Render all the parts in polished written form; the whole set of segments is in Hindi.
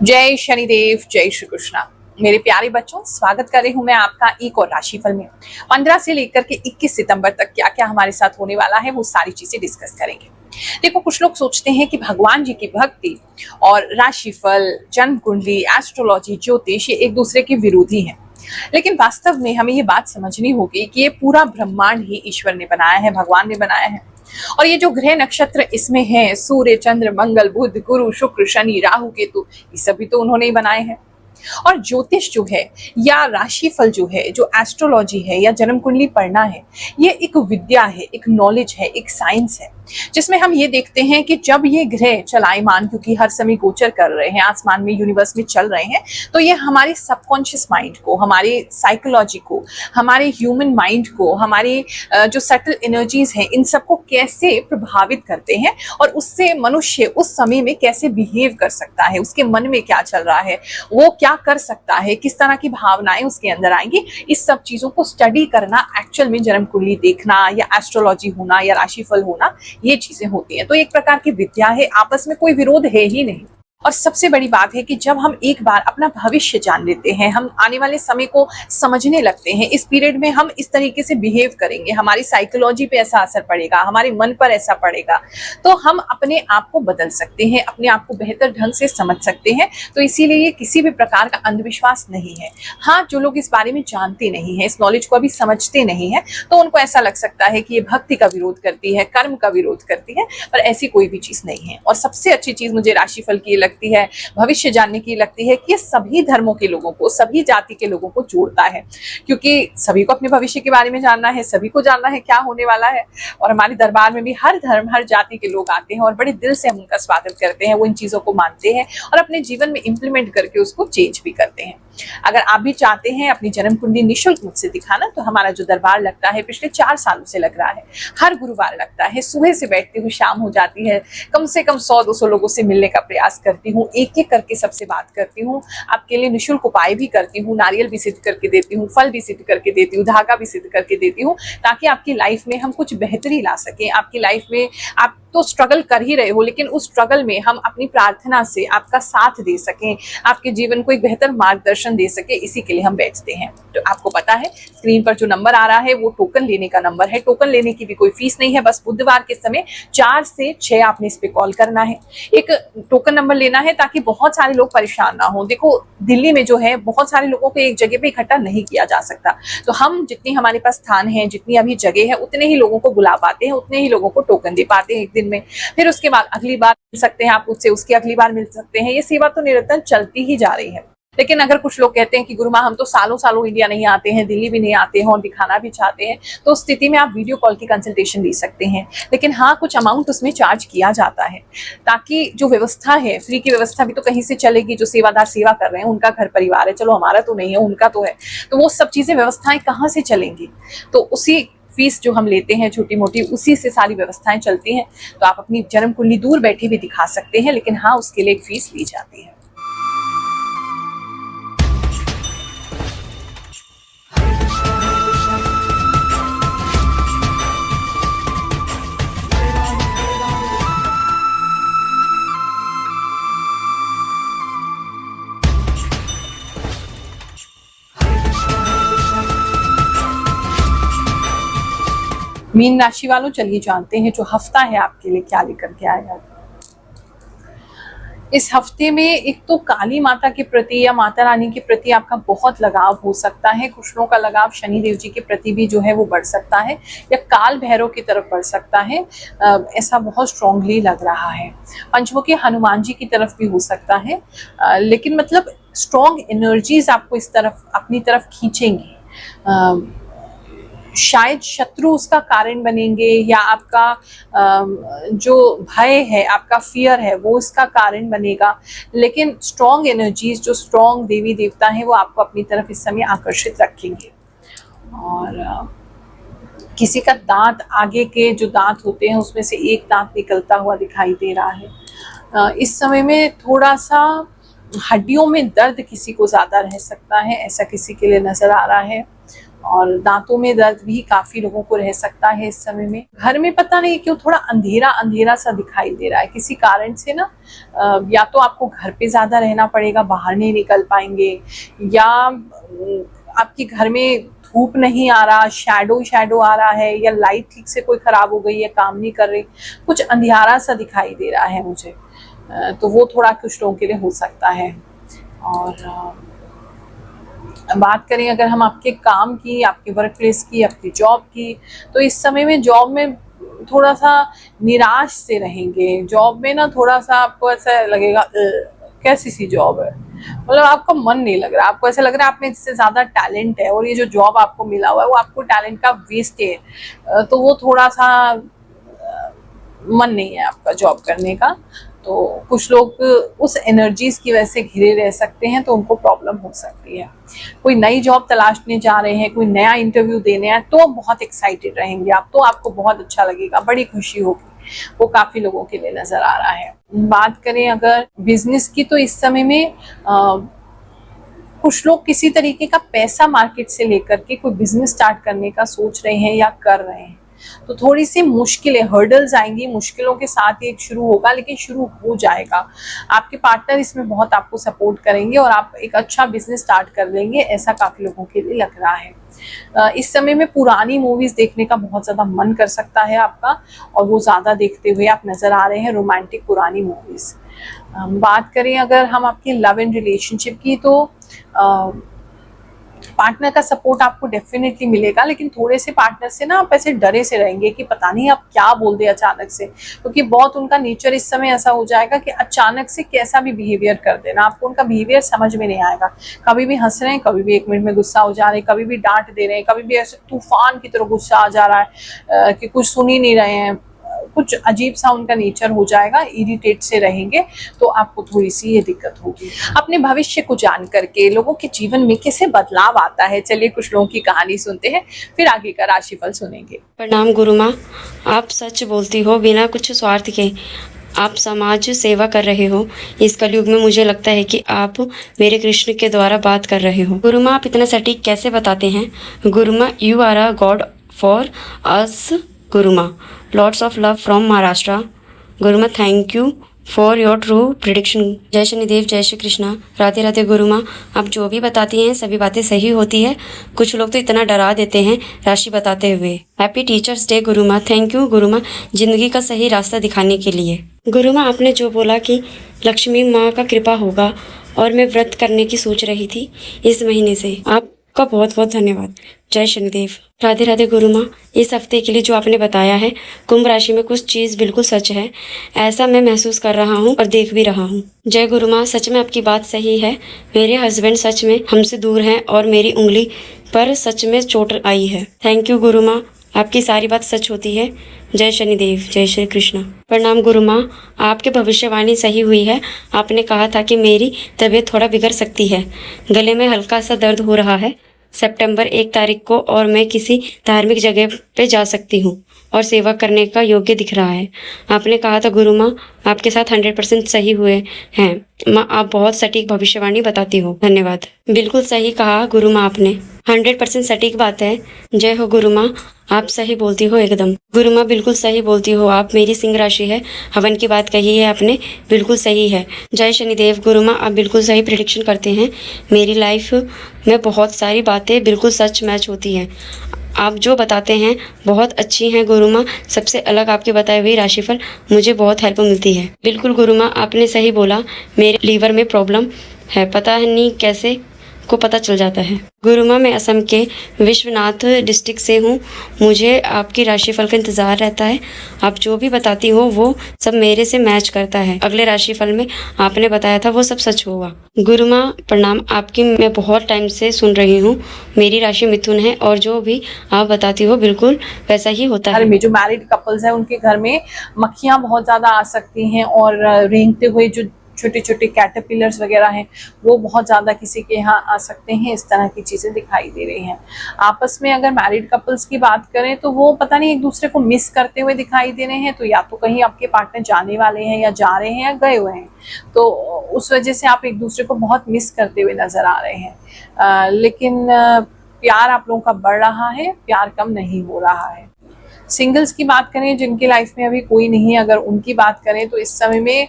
जय शनिदेव, जय श्री कृष्णा। मेरे प्यारे बच्चों, स्वागत कर रही हूं मैं आपका एक और राशिफल में। 15 से लेकर के 21 सितंबर तक क्या क्या हमारे साथ होने वाला है वो सारी चीजें डिस्कस करेंगे। देखो, कुछ लोग सोचते हैं कि भगवान जी की भक्ति और राशिफल, जन्म कुंडली, एस्ट्रोलॉजी, ज्योतिष ये एक दूसरे के विरोधी हैं। लेकिन वास्तव में हमें ये बात समझनी होगी कि ये पूरा ब्रह्मांड ही ईश्वर ने बनाया है, भगवान ने बनाया है। और ये जो ग्रह नक्षत्र इसमें हैं, सूर्य, चंद्र, मंगल, बुध, गुरु, शुक्र, शनि, राहु, केतु, ये सभी तो उन्होंने ही बनाए हैं। और ज्योतिष जो है या राशिफल जो है, जो एस्ट्रोलॉजी है या जन्म कुंडली पढ़ना है, ये एक विद्या है, एक नॉलेज है, एक साइंस है, जिसमें हम ये देखते हैं कि जब ये ग्रह चलायमान, क्योंकि हर समय गोचर कर रहे हैं आसमान में, यूनिवर्स में चल रहे हैं, तो ये हमारे सबकॉन्शियस माइंड को, हमारे साइकोलॉजी को, हमारे ह्यूमन माइंड को, हमारे जो सटल एनर्जीज हैं, इन सबको कैसे प्रभावित करते हैं और उससे मनुष्य उस समय में कैसे बिहेव कर सकता है, उसके मन में क्या चल रहा है, वो क्या कर सकता है, किस तरह की भावनाएं उसके अंदर आएंगी, इस सब चीजों को स्टडी करना एक्चुअल में जन्म कुंडली देखना या एस्ट्रोलॉजी होना या राशिफल होना, ये चीजें होती हैं। तो एक प्रकार की विद्या है, आपस में कोई विरोध है ही नहीं। और सबसे बड़ी बात है कि जब हम एक बार अपना भविष्य जान लेते हैं, हम आने वाले समय को समझने लगते हैं, इस पीरियड में हम इस तरीके से बिहेव करेंगे, हमारी साइकोलॉजी पे ऐसा असर पड़ेगा, हमारे मन पर ऐसा पड़ेगा, तो हम अपने आप को बदल सकते हैं, अपने आप को बेहतर ढंग से समझ सकते हैं। तो इसीलिए ये किसी भी प्रकार का अंधविश्वास नहीं है। हाँ, जो लोग इस बारे में जानते नहीं है, इस नॉलेज को अभी समझते नहीं है, तो उनको ऐसा लग सकता है कि ये भक्ति का विरोध करती है, कर्म का विरोध करती है, पर ऐसी कोई भी चीज नहीं है। और सबसे अच्छी चीज मुझे राशिफल की लगती है, भविष्य जानने की लगती है, कि ये सभी धर्मों के लोगों को, सभी जाति के लोगों को जोड़ता है, क्योंकि सभी को अपने भविष्य के बारे में जानना है, सभी को जानना है क्या होने वाला है। और हमारे दरबार में भी हर धर्म, हर जाति के लोग आते हैं और बड़े दिल से हम उनका स्वागत करते हैं, वो इन चीजों को मानते हैं और अपने जीवन में इंप्लीमेंट करके उसको चेंज भी करते हैं। अगर आप भी चाहते हैं अपनी जन्म कुंडली निःशुल्क मुझसे दिखाना, तो हमारा जो दरबार लगता है, पिछले 4 सालों से लग रहा है, हर गुरुवार लगता है, सुबह से बैठती हूँ, शाम हो जाती है, कम से कम 100-200 लोगों से मिलने का प्रयास करती हूँ, एक एक करके सबसे बात करती हूँ, आपके लिए निःशुल्क उपाय भी करती हूँ, नारियल भी सिद्ध करके देती हूँ, फल भी सिद्ध करके देती हूँ, धागा भी सिद्ध करके देती हूँ, ताकि आपकी लाइफ में हम कुछ बेहतरी ला सकें। आपकी लाइफ में आप तो स्ट्रगल कर ही रहे हो, लेकिन उस स्ट्रगल में हम अपनी प्रार्थना से आपका साथ दे सकें, आपके जीवन को एक बेहतर मार्गदर्शन दे सके, इसी के लिए हम बैठते हैं। तो आपको पता है, स्क्रीन पर जो नंबर आ रहा है वो टोकन लेने का नंबर है। टोकन लेने की भी कोई फीस नहीं है, बस बुधवार के समय 4 से 6 आपने इस पे कॉल करना है, एक टोकन नंबर लेना है, ताकि बहुत सारे लोग परेशान ना हो। देखो, दिल्ली में जो है बहुत सारे लोगों को एक जगह पे इकट्ठा नहीं किया जा सकता, तो हम जितनी हमारे पास स्थान है, जितनी अभी जगह है, उतने ही लोगों को बुला पाते हैं, उतने ही लोगों को टोकन दे पाते हैं एक दिन में। फिर उसके बाद अगली बार मिल सकते हैं आप उससे, उसकी अगली बार मिल सकते हैं। ये सेवा तो निरंतर चलती ही जा रही है। लेकिन अगर कुछ लोग कहते हैं कि गुरु माँ, हम तो सालों सालों इंडिया नहीं आते हैं, दिल्ली भी नहीं आते हैं और दिखाना भी चाहते हैं, तो उस स्थिति में आप वीडियो कॉल की कंसल्टेशन ले सकते हैं। लेकिन हाँ, कुछ अमाउंट उसमें चार्ज किया जाता है, ताकि जो व्यवस्था है, फ्री की व्यवस्था भी तो कहीं से चलेगी। जो सेवादार सेवा कर रहे हैं, उनका घर परिवार है, चलो हमारा तो नहीं है, उनका तो है, तो वो सब चीजें, व्यवस्थाएं कहाँ से चलेंगी? तो उसी फीस जो हम लेते हैं छोटी मोटी, उसी से सारी व्यवस्थाएं चलती हैं। तो आप अपनी जन्म कुंडली दूर बैठे भी दिखा सकते हैं, लेकिन हाँ, उसके लिए एक फीस ली जाती है। मीन राशि वालों, चलिए जानते हैं जो हफ्ता है आपके लिए क्या लेकर के आएगा। इस हफ्ते में एक तो काली माता के प्रति या माता रानी के प्रति आपका बहुत लगाव हो सकता है। कुछ लोगों का लगाव शनि देव जी के प्रति भी जो है वो बढ़ सकता है, या काल भैरव की तरफ बढ़ सकता है, ऐसा बहुत स्ट्रांगली लग रहा है। पंचमुखी हनुमान जी की तरफ भी हो सकता है, लेकिन मतलब स्ट्रॉन्ग एनर्जीज आपको इस तरफ, अपनी तरफ खींचेंगी। शायद शत्रु उसका कारण बनेंगे, या आपका जो भय है, आपका फियर है, वो इसका कारण बनेगा। लेकिन स्ट्रॉन्ग एनर्जीज, जो स्ट्रॉन्ग देवी देवता हैं, वो आपको अपनी तरफ इस समय आकर्षित रखेंगे। और किसी का दांत, आगे के जो दांत होते हैं उसमें से एक दांत निकलता हुआ दिखाई दे रहा है। इस समय में थोड़ा सा हड्डियों में दर्द किसी को ज्यादा रह सकता है, ऐसा किसी के लिए नजर आ रहा है। और दांतों में दर्द भी काफी लोगों को रह सकता है इस समय में। घर में पता नहीं क्यों थोड़ा अंधेरा अंधेरा सा दिखाई दे रहा है किसी कारण से ना। या तो आपको घर पे ज्यादा रहना पड़ेगा, बाहर नहीं निकल पाएंगे, या आपके घर में धूप नहीं आ रहा, शैडो आ रहा है, या लाइट ठीक से कोई खराब हो गई है, काम नहीं कर रही, कुछ अंधियारा सा दिखाई दे रहा है मुझे। तो वो थोड़ा कुछ लोगों के लिए हो सकता है। और बात करें अगर हम आपके काम की, आपके वर्क प्लेस की, आपकी जॉब की, तो इस समय में जॉब में थोड़ा सा निराश से रहेंगे। जॉब में ना थोड़ा सा आपको ऐसा लगेगा कैसी सी जॉब है, मतलब आपका मन नहीं लग रहा, आपको ऐसा लग रहा है आप में इससे ज्यादा टैलेंट है और ये जो जॉब आपको मिला हुआ है वो आपको टैलेंट का वेस्ट है। तो वो थोड़ा सा मन नहीं है आपका जॉब करने का। तो कुछ लोग उस एनर्जीज की वजह से घिरे रह सकते हैं, तो उनको प्रॉब्लम हो सकती है। कोई नई जॉब तलाशने जा रहे हैं, कोई नया इंटरव्यू देने हैं, तो बहुत एक्साइटेड रहेंगे आप, तो आपको बहुत अच्छा लगेगा, बड़ी खुशी होगी, वो काफी लोगों के लिए नजर आ रहा है। बात करें अगर बिजनेस की, तो इस समय में कुछ लोग किसी तरीके का पैसा मार्केट से लेकर के कोई बिजनेस स्टार्ट करने का सोच रहे हैं या कर रहे हैं। तो थोड़ी सी मुश्किलें, हर्डल्स आएंगी, मुश्किलों के साथ ये शुरू होगा, लेकिन शुरू हो जाएगा। आपके पार्टनर इसमें बहुत आपको सपोर्ट करेंगे और आप एक अच्छा बिजनेस स्टार्ट कर लेंगे, ऐसा काफी लोगों के लिए लग रहा है। इस समय में पुरानी मूवीज देखने का बहुत ज्यादा मन कर सकता है आपका, और वो ज्यादा देखते हुए आप नजर आ रहे हैं, रोमांटिक पुरानी मूवीज। बात करें अगर हम आपकी लव एंड रिलेशनशिप की, तो पार्टनर का सपोर्ट आपको डेफिनेटली मिलेगा, लेकिन थोड़े से पार्टनर से ना आप ऐसे डरे से रहेंगे कि पता नहीं आप क्या बोल दे अचानक से, क्योंकि बहुत उनका नेचर इस समय ऐसा हो जाएगा कि अचानक से कैसा भी बिहेवियर कर देना, आपको उनका बिहेवियर समझ में नहीं आएगा। कभी भी हंस रहे हैं, कभी भी 1 मिनट में गुस्सा हो जा रहे हैं, कभी भी डांट दे रहे हैं, कभी भी ऐसे तूफान की तरह गुस्सा आ जा रहा है कि कुछ सुन ही नहीं रहे हैं। कुछ अजीब सा उनका नेचर हो जाएगा, इरिटेट से रहेंगे, तो आपको थोड़ी सी ये दिक्कत होगी। अपने भविष्य को जान करके लोगों के जीवन में कैसे बदलाव आता है, चलिए कुछ लोगों की कहानी सुनते हैं, फिर आगे का राशिफल सुनेंगे। प्रणाम गुरु माँ, आप सच बोलती हो बिना कुछ स्वार्थ के। आप समाज सेवा कर रहे हो। इस कलयुग में मुझे लगता है कि आप मेरे कृष्ण के द्वारा बात कर रहे हो। गुरु माँ, आप इतना सटीक कैसे बताते हैं? Guru Maa, you are a god for us. Guru Maa, lots of love from Maharashtra. Guru Maa, thank you for your true prediction. जय शनिदेव, जय श्री कृष्णा, राधे राधे। गुरु माँ, आप जो भी बताती हैं सभी बातें सही होती है। कुछ लोग तो इतना डरा देते हैं राशि बताते हुए। Happy teachers day Guru Maa. Thank you गुरु माँ, जिंदगी का सही रास्ता दिखाने के लिए। गुरु माँ, आपने जो बोला कि लक्ष्मी माँ का कृपा होगा, और मैं व्रत करने की सोच रही थी इस महीने से। आपका बहुत बहुत धन्यवाद। जय शनिदेव। राधे राधे गुरु माँ, इस हफ्ते के लिए जो आपने बताया है, कुंभ राशि में कुछ चीज़ बिल्कुल सच है, ऐसा मैं महसूस कर रहा हूँ और देख भी रहा हूँ। जय गुरु माँ, सच में आपकी बात सही है। मेरे हस्बैंड सच में हमसे दूर हैं और मेरी उंगली पर सच में चोट आई है। थैंक यू गुरु माँ, आपकी सारी बात सच होती है। जय शनिदेव, जय श्री कृष्ण। प्रणाम गुरु माँ, आपकी भविष्यवाणी सही हुई है। आपने कहा था कि मेरी तबीयत थोड़ा बिगड़ सकती है, गले में हल्का सा दर्द हो रहा है सितंबर 1 तारीख को, और मैं किसी धार्मिक जगह पे जा सकती हूँ और सेवा करने का योग्य दिख रहा है। आपने कहा था गुरु माँ, आपके साथ 100% सही हुए हैं। माँ, आप बहुत सटीक भविष्यवाणी बताती हो। धन्यवाद। बिल्कुल सही कहा गुरु माँ, आपने 100% सटीक बात है। जय हो गुरु माँ, आप सही बोलती हो एकदम। गुरु माँ, बिल्कुल सही बोलती हो आप। मेरी सिंह राशि है, हवन की बात कही है आपने, बिल्कुल सही है। जय शनिदेव। गुरु माँ, आप बिल्कुल सही प्रेडिक्शन करते हैं। मेरी लाइफ में बहुत सारी बातें बिल्कुल सच मैच होती हैं। आप जो बताते हैं बहुत अच्छी हैं गुरु माँ। सबसे अलग आपके बताए हुए राशिफल मुझे बहुत हेल्प मिलती है। बिल्कुल गुरु माँ, आपने सही बोला। मेरे लीवर में प्रॉब्लम है, पता नहीं कैसे को पता चल जाता है। गुरु माँ, मैं असम के विश्वनाथ डिस्ट्रिक्ट से हूँ। मुझे आपकी राशिफल का इंतज़ार रहता है। आप जो भी बताती हो वो सब मेरे से मैच करता है। अगले राशिफल में आपने बताया था वो सब सच होगा। गुरु माँ प्रणाम, आपकी मैं बहुत टाइम से सुन रही हूँ। मेरी राशि मिथुन है और जो भी आप बताती हो बिल्कुल वैसा ही होता है। घर में जो मैरिड कपल्स हैं उनके घर में मक्खियां बहुत ज्यादा आ सकती हैं, और रेंगते हुए जो छोटे छोटे कैटरपिलर्स वगैरह हैं वो बहुत ज्यादा किसी के यहाँ आ सकते हैं। इस तरह की चीजें दिखाई दे रही हैं। आपस में अगर मैरिड कपल्स की बात करें तो वो पता नहीं एक दूसरे को मिस करते हुए दिखाई दे रहे हैं, तो या तो कहीं आपके पार्टनर जाने वाले हैं या जा रहे हैं या गए हुए हैं, तो उस वजह से आप एक दूसरे को बहुत मिस करते हुए नजर आ रहे हैं। लेकिन प्यार आप लोगों का बढ़ रहा है, प्यार कम नहीं हो रहा है। सिंगल्स की बात करें, जिनकी लाइफ में अभी कोई नहीं है, अगर उनकी बात करें तो इस समय में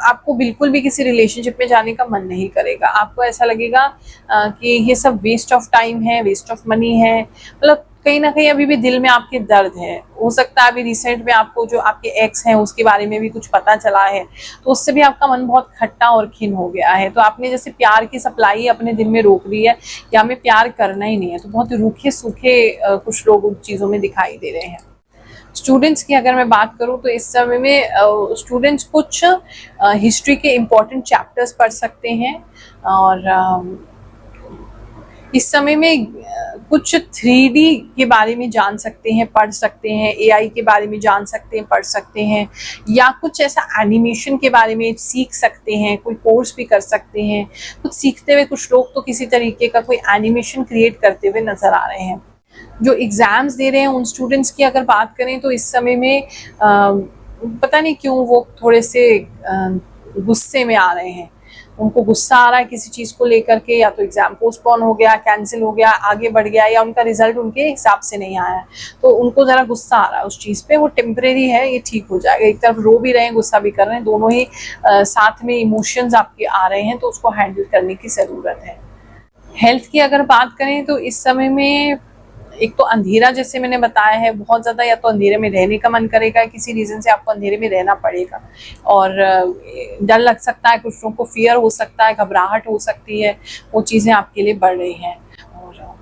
आपको बिल्कुल भी किसी रिलेशनशिप में जाने का मन नहीं करेगा। आपको ऐसा लगेगा कि ये सब वेस्ट ऑफ टाइम है, वेस्ट ऑफ मनी है। मतलब कहीं ना कहीं अभी भी दिल में आपके दर्द है। हो सकता है अभी रिसेंट में आपको जो आपके एक्स हैं उसके बारे में भी कुछ पता चला है, तो उससे भी आपका मन बहुत खट्टा और खिन हो गया है। तो आपने जैसे प्यार की सप्लाई अपने दिल में रोक दी है कि हमें प्यार करना ही नहीं है। तो बहुत रूखे सूखे कुछ लोग उन चीज़ों में दिखाई दे रहे हैं। स्टूडेंट्स की अगर मैं बात करूं तो इस समय में स्टूडेंट्स कुछ हिस्ट्री के इम्पोर्टेंट चैप्टर्स पढ़ सकते हैं, और इस समय में कुछ 3D के बारे में जान सकते हैं, पढ़ सकते हैं, AI के बारे में जान सकते हैं, पढ़ सकते हैं, या कुछ ऐसा एनिमेशन के बारे में सीख सकते हैं, कोई कोर्स भी कर सकते हैं। कुछ सीखते हुए कुछ लोग तो किसी तरीके का कोई एनिमेशन क्रिएट करते हुए नजर आ रहे हैं। जो एग्जाम्स दे रहे हैं उन स्टूडेंट्स की अगर बात करें तो इस समय में पता नहीं क्यों वो थोड़े से गुस्से में आ रहे हैं। उनको गुस्सा आ रहा है किसी चीज़ को लेकर के, या तो एग्जाम पोस्टपोन हो गया, कैंसिल हो गया, आगे बढ़ गया, या उनका रिजल्ट उनके हिसाब से नहीं आया, तो उनको ज़रा गुस्सा आ रहा है उस चीज़ पे। वो टेम्परेरी है, ये ठीक हो जाएगा। एक तरफ रो भी रहे हैं, गुस्सा भी कर रहे हैं, दोनों ही साथ में इमोशंस आपके आ रहे हैं, तो उसको हैंडल करने की ज़रूरत है। हेल्थ की अगर बात करें तो इस समय में एक तो अंधेरा, जैसे मैंने बताया है, बहुत ज़्यादा, या तो अंधेरे में रहने का मन करेगा, किसी रीज़न से आपको अंधेरे में रहना पड़ेगा, और डर लग सकता है, कुछ लोगों को फियर हो सकता है, घबराहट हो सकती है, वो चीज़ें आपके लिए बढ़ रही हैं। और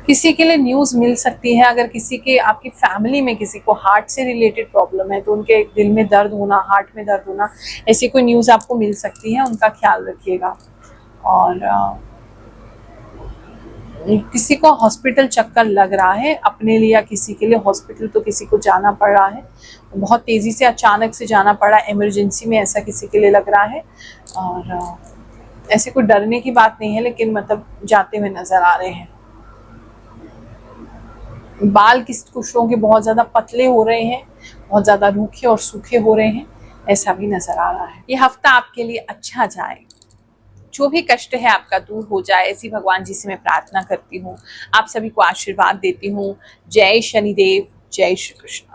किसी के लिए न्यूज़ मिल सकती है, अगर किसी के, आपकी फैमिली में किसी को हार्ट से रिलेटेड प्रॉब्लम है तो उनके दिल में दर्द होना, हार्ट में दर्द होना, ऐसी कोई न्यूज़ आपको मिल सकती है, उनका ख्याल रखिएगा। और किसी को हॉस्पिटल चक्कर लग रहा है अपने लिए या किसी के लिए, हॉस्पिटल तो किसी को जाना पड़ रहा है, बहुत तेज़ी से अचानक से जाना पड़ा, इमरजेंसी में, ऐसा किसी के लिए लग रहा है। और ऐसे कोई डरने की बात नहीं है, लेकिन मतलब जाते हुए नज़र आ रहे हैं। बाल कुछ लोगों के बहुत ज़्यादा पतले हो रहे हैं, बहुत ज़्यादा रूखे और सूखे हो रहे हैं, ऐसा भी नज़र आ रहा है। ये हफ्ता आपके लिए अच्छा जाए, जो भी कष्ट है आपका दूर हो जाए, ऐसी भगवान जी से मैं प्रार्थना करती हूँ। आप सभी को आशीर्वाद देती हूँ। जय शनिदेव, जय श्री कृष्ण।